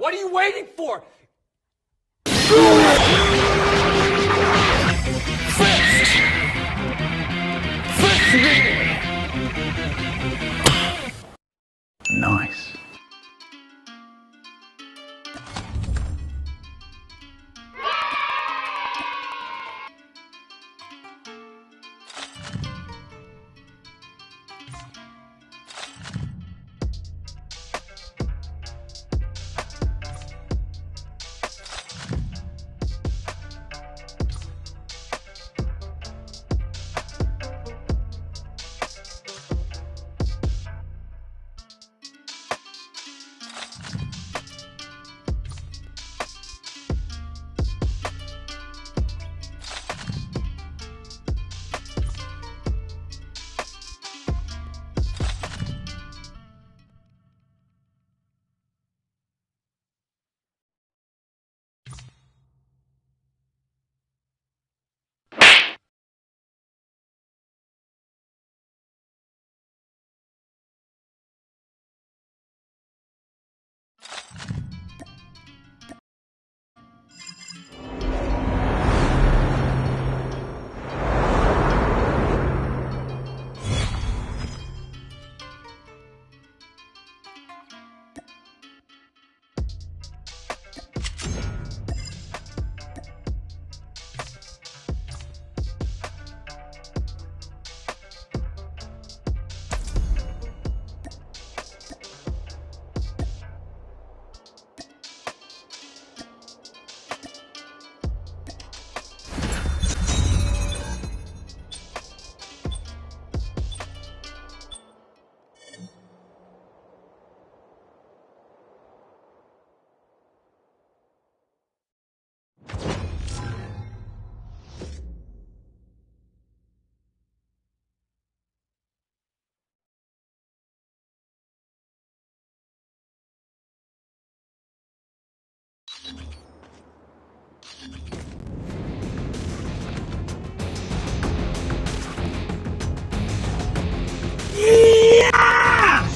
What are you waiting for? Nice.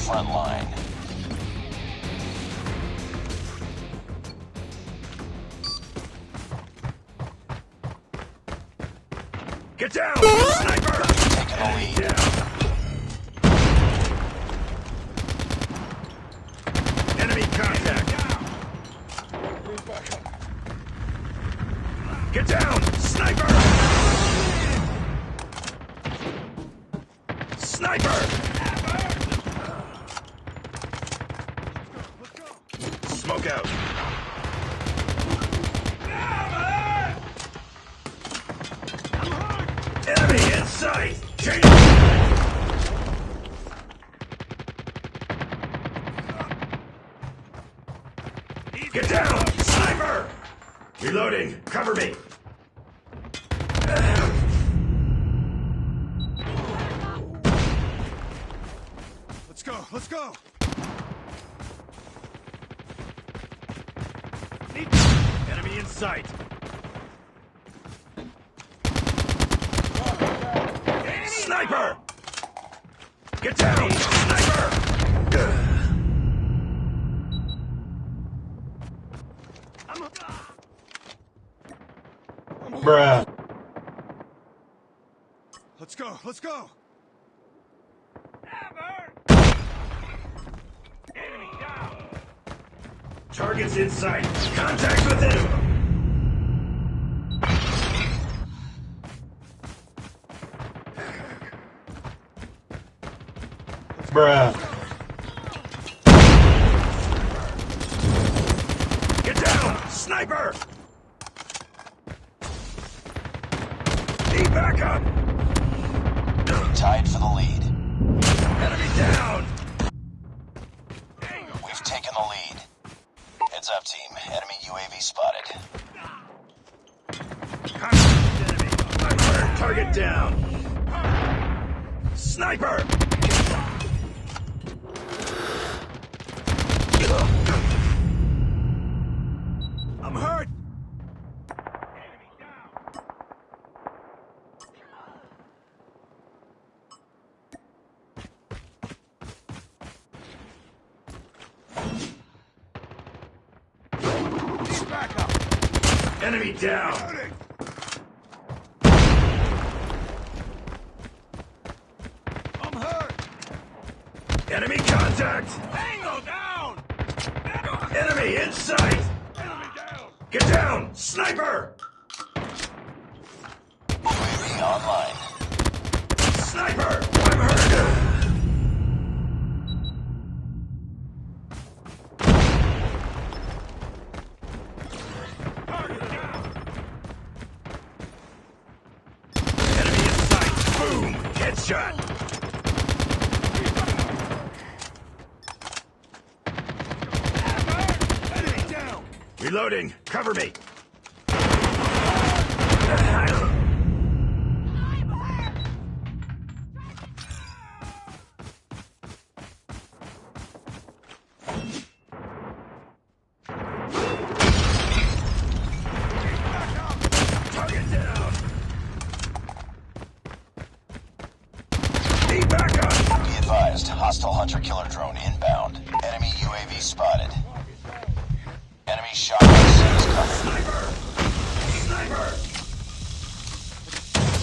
Front line. Get down! Sniper! Taking the lead. Enemy contact! Get down! Sniper! Sniper! Smoke out! Enemy in sight! Change! Get down! Sniper! Reloading! Cover me! Let's go, let's go! Enemy in sight! Sniper! Get down! Sniper! Bruh. Let's go, let's go! Target's in sight! Contact with him! Bruh. Get down! Sniper! Need backup! Tied for the lead. Enemy down! We've taken the lead. Heads up, team. Enemy UAV spotted. Contact with enemy! I'm hurt! Target down! Sniper! I'm hurt! Enemy down! Loading. I'm hurt. Enemy contact! Tango down. Enemy in sight! Enemy down. Get down! Sniper! UAV online. Sniper! I'm hurt! Target down. Enemy in sight! Boom! Headshot! Enemy down. Reloading! Cover me! Target down! Need backup! Be advised, hostile hunter-killer drone inbound. Enemy UAV spotted. Enemy shotgun is covered. Sniper! Sniper!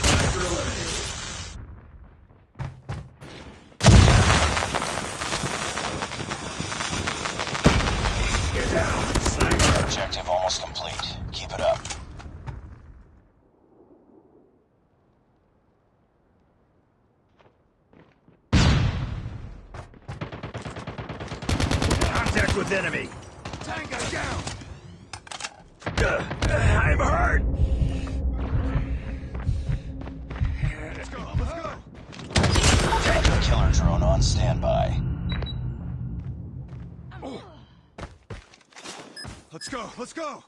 Sniper eliminated. Get down! Sniper! Objective almost complete. Keep it up. Contact with enemy! Tango down. I'm hurt! Let's go. Let's go. Hunter-killer drone on standby. Let's go. Let's go.